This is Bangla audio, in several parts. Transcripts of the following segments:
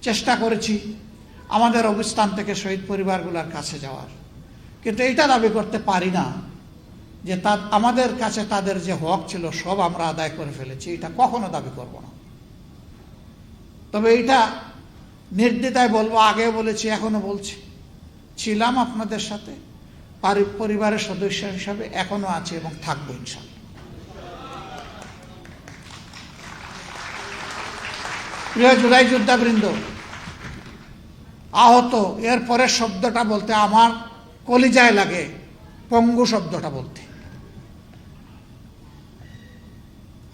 চেষ্টা করেছি আমাদের অবস্থান থেকে শহীদ পরিবারগুলোর কাছে যাওয়ার, কিন্তু এটা দাবি করতে পারি না যে আমাদের কাছে তাদের যে হক ছিল সব আমরা আদায় করে ফেলেছি, এটা কখনো দাবি করব না। তবে এইটা নির্দ্বিধায় বলবো, আগে বলেছি এখনো বলছি, ছিলাম আপনাদের সাথে পরিবারের সদস্য হিসাবে, এখনো আছে এবং থাকবো ইনশাআল্লাহ। প্রিয় জুলাই যোদ্ধাবৃন্দ, আহত, এর পরের শব্দটা বলতে আমার কলিজায় লাগে, পঙ্গু শব্দটা বলতে।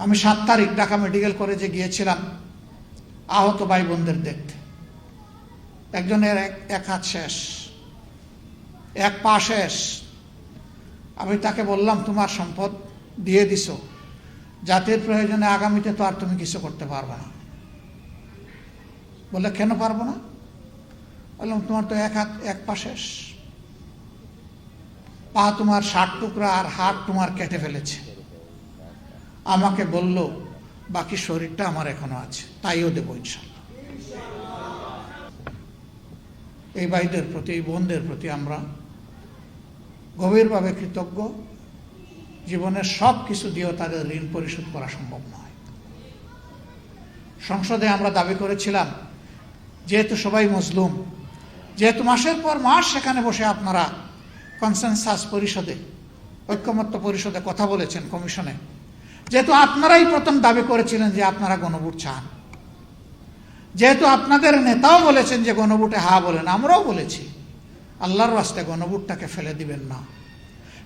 আমি 7 তারিখ ঢাকা মেডিকেল কলেজে গিয়েছিলাম আহত ভাই বোনদের দেখতে। একজনের এক হাত শেষ, এক পা শেষ। আমি তাকে বললাম, তোমার সম্পদ দিয়ে দিছো, জাতির প্রয়োজনে আগামীতে তো আর তুমি কিছু করতে পারবে না। বলে, কেন পারবো না? বললাম, তোমার তো এক হাত এক পা শেষ, পা তোমার 60 টুকরা আর হাত তোমার কেটে ফেলেছে। আমাকে বলল, বাকি শরীরটা আমার এখনো আছে, তাইও দেবো ইনশাআল্লাহ। এই ভাইদের প্রতি, এই বোনদের প্রতি আমরা গভীরভাবে কৃতজ্ঞ। জীবনের সব কিছু দিয়েও তাদের ঋণ পরিশোধ করা সম্ভব নয়। সংসদে আমরা দাবি করেছিলাম, যেহেতু সবাই মজলুম, যেহেতু মাসের পর মাস সেখানে বসে আপনারা কনসেনসাস পরিষদে, ঐক্যমত্য পরিষদে কথা বলেছেন, কমিশনে, যেহেতু আপনারাই প্রথম দাবি করেছিলেন যে আপনারা গণভোট চান, যেহেতু আপনাদের নেতাও বলেছেন যে গণভোটে হা বলেন, আমরাও বলেছি আল্লাহর রাস্তায় গণভোটটাকে ফেলে দিবেন না।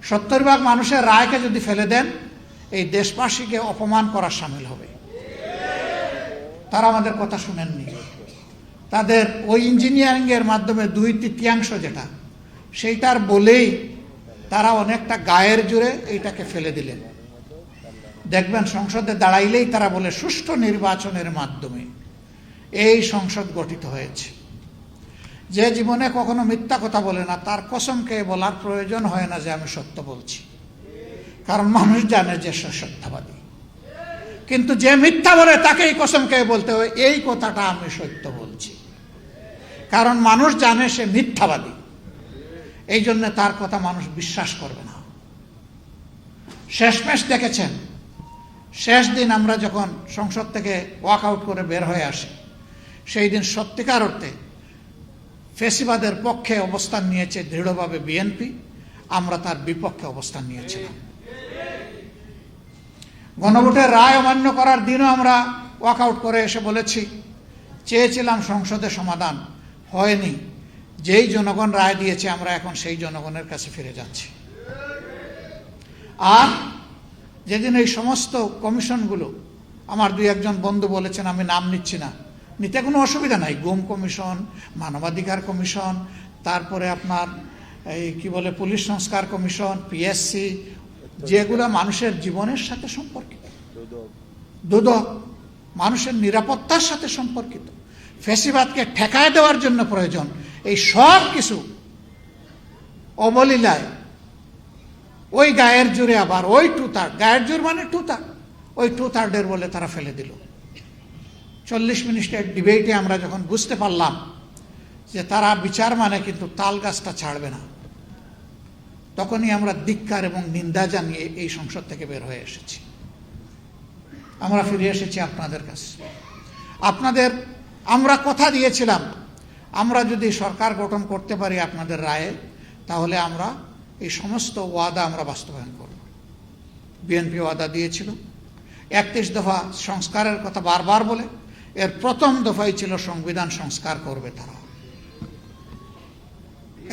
70% মানুষের রায়কে যদি ফেলে দেন, এই দেশবাসীকে অপমান করার সামিল হবে। তারা আমাদের কথা শুনেননি। তাদের ওই ইঞ্জিনিয়ারিং এর মাধ্যমে 2/3 যেটা, সেইটার বলেই তারা অনেকটা গায়ের জোরে এইটাকে ফেলে দিলেন। দেখবেন সংসদে দাঁড়াইলেই তারা বলে, সুষ্ঠু নির্বাচনের মাধ্যমে এই সংসদ গঠিত হয়েছে। যে জীবনে কখনো মিথ্যা কথা বলে না, তার কসম খেয়ে বলার প্রয়োজন হয় না যে আমি সত্য বলছি, কারণ মানুষ জানে যে সে সত্যবাদী। কিন্তু যে মিথ্যা বলে তাকেই কসম খেয়ে বলতে হয় এই কথাটা আমি সত্য বলছি, কারণ মানুষ জানে সে মিথ্যাবাদী। এই জন্য তার কথা মানুষ বিশ্বাস করবে না। শেষমেশ দেখেছেন, শেষ দিন আমরা যখন সংসদ থেকে ওয়াক আউট করে বের হয়ে আসি, সেই দিন সত্যিকার অর্থে ফ্যাসিবাদের পক্ষে অবস্থান নিয়েছে দৃঢ়ভাবে বিএনপি, আমরা তার বিপক্ষে অবস্থান নিয়েছিলাম। গণভোটের রায় অমান্য করার দিনও আমরা ওয়াক আউট করে এসে বলেছি, চেয়েছিলাম সংসদে সমাধান, হয়নি। যেই জনগণ রায় দিয়েছে আমরা এখন সেই জনগণের কাছে ফিরে যাচ্ছি। আর যেদিন এই সমস্ত কমিশনগুলো, আমার 2-1 বন্ধু বলেছেন, আমি নাম নিচ্ছি না, নিতে কোনো অসুবিধা নাই, গুম কমিশন, মানবাধিকার কমিশন, তারপরে আপনার এই কি বলে পুলিশ সংস্কার কমিশন, পিএসসি, যেগুলো মানুষের জীবনের সাথে সম্পর্কিত, দুদক মানুষের নিরাপত্তার সাথে সম্পর্কিত, ফ্যাসিবাদকে ঠেকায় দেওয়ার জন্য প্রয়োজন, এই সব কিছু অবলীলায় ওই গায়ের জোরে, আবার ওই 2/3, গায়ের জোর মানে 2/3, ওই 2/3 বলে তারা ফেলে দিল। 40 মিনিটের ডিবেটে আমরা যখন বুঝতে পারলাম যে তারা বিচার মানে কিন্তু তাল গাছটা ছাড়বে না, তখনই আমরা ধিক্কার এবং নিন্দা জানিয়ে এই সংসদ থেকে বের হয়ে এসেছি। আমরা ফিরে এসেছি আপনাদের কাছে। আপনাদের আমরা কথা দিয়েছিলাম, আমরা যদি সরকার গঠন করতে পারি আপনাদের রায়ে, তাহলে আমরা এই সমস্ত ওয়াদা আমরা বাস্তবায়ন করব। বিএনপি ওয়াদা দিয়েছিল 31 দফা সংস্কারের কথা বারবার বলে, এর প্রথম দফাই ছিল সংবিধান সংস্কার করবে তারা।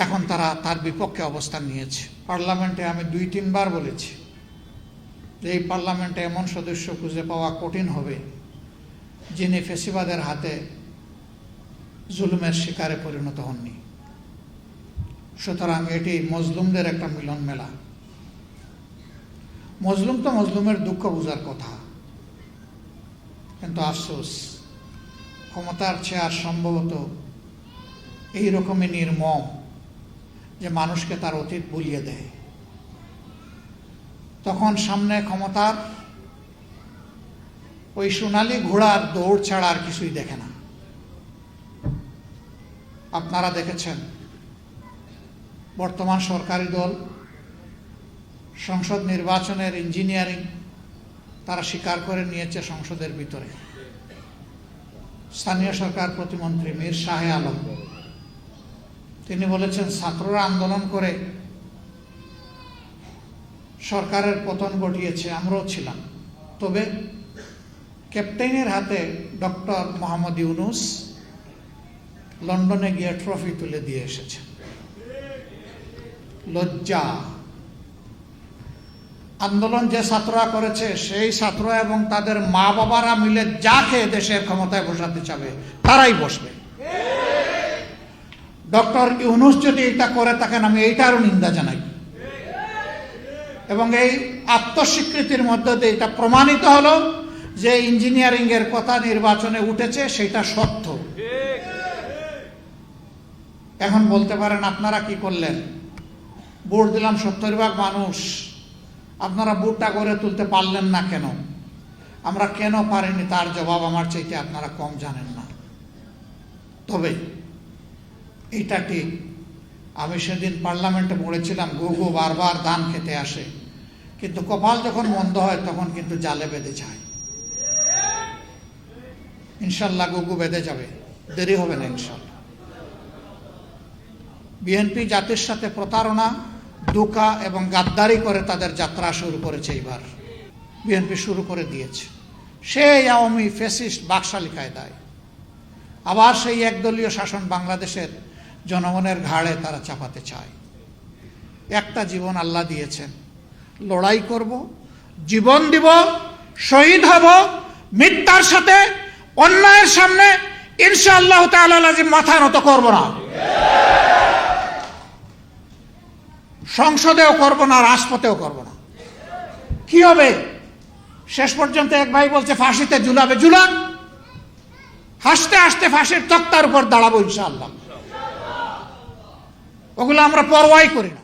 এখন তারা তার বিপক্ষে অবস্থান নিয়েছে। পার্লামেন্টে আমি 2-3 বার বলেছি যে এই পার্লামেন্টে এমন সদস্য খুঁজে পাওয়া কঠিন হবে যিনি ফ্যাসিবাদের হাতে জুলুমের শিকারে পরিণত হননি। সুতরাং এটি মজলুমদের একটা মিলন মেলা। মজলুম তো মজলুমের দুঃখ বোঝার কথা, কিন্তু আফসোস ক্ষমতার চেয়ার সম্ভবত এইরকমই নির্মম যে মানুষকে তার অতীত ভুলিয়ে দেয়। তখন সামনে ক্ষমতার ওই সোনালী ঘোড়ার দৌড় ছাড়া আর কিছুই দেখে না। আপনারা দেখেছেন বর্তমান সরকারি দল সংসদ নির্বাচনের ইঞ্জিনিয়ারিং তারা স্বীকার করে নিয়েছে সংসদের ভিতরে। স্থানীয় সরকার প্রতিমন্ত্রী মীর শাহে আলম তিনি বলেছেন ছাত্ররা আন্দোলন করে সরকারের পতন ঘটিয়েছে, আমরাও ছিলাম, তবে ক্যাপ্টেনের হাতে ডক্টর মোহাম্মদ ইউনূস লন্ডনে গিয়ে ট্রফি তুলে দিয়ে এসেছে। লজ্জা! আন্দোলন যে ছাত্ররা করেছে সেই ছাত্র এবং তাদের মা বাবারা মিলে যা খেয়ে দেশের ক্ষমতায় বসাতে চাবে তারাই বসবে। ডক্টর ইউনূস যদি এটা করে থাকেন আমি এইটারও নিন্দা জানাই, এবং এই আত্মস্বীকৃতির মধ্যে দিয়ে এটা প্রমাণিত হলো যে ইঞ্জিনিয়ারিং এর কথা নির্বাচনে উঠেছে সেটা সত্য। এখন বলতে পারেন আপনারা কি করলেন, ভোট দিলাম 70% মানুষ, আপনারা ভোটটা করে তুলতে পারলেন না কেন? আমরা কেন পারিনি তার জবাব আমার চাইতে আপনারা কম জানেন না। তবে এইটা ঠিক, আমি সেদিন পার্লামেন্টে বলেছিলাম গুগু বারবার ধান খেতে আসে, কিন্তু কপাল যখন মন্দ হয় তখন কিন্তু জালে বেঁধে যায়। ইনশাল্লাহ গুগু বেঁধে যাবে, দেরি হবে না ইনশাল্লাহ। বিএনপি জাতির সাথে প্রতারণা, ধোঁকা এবং গাদ্দারি করে তাদের যাত্রা শুরু করেছে। এইবার বিএনপি শুরু করে দিয়েছে সেই আওয়ামী ফ্যাসিস্ট বাকশালী কায়দায় আবার সেই একদলীয় শাসন বাংলাদেশের জনগণের ঘাড়ে তারা চাপাতে চায়। একটা জীবন আল্লাহ দিয়েছেন, লড়াই করব, জীবন দিব, শহীদ হব, মিথ্যার সাথে অন্যায়ের সামনে ইনশাআল্লাহ তাআলা লাজিম মাথা নত করব না। সংসদেও করব না, রাজপথেও করব না। কি হবে? শেষ পর্যন্ত এক ভাই বলছে ফাঁসিতে ঝুলাবে, ঝুলান, হাসতে হাসতে ফাঁসির তক্তার উপর দাঁড়াবো ইনশাআল্লাহ। ওগুলো আমরা পরোয়াই করি না।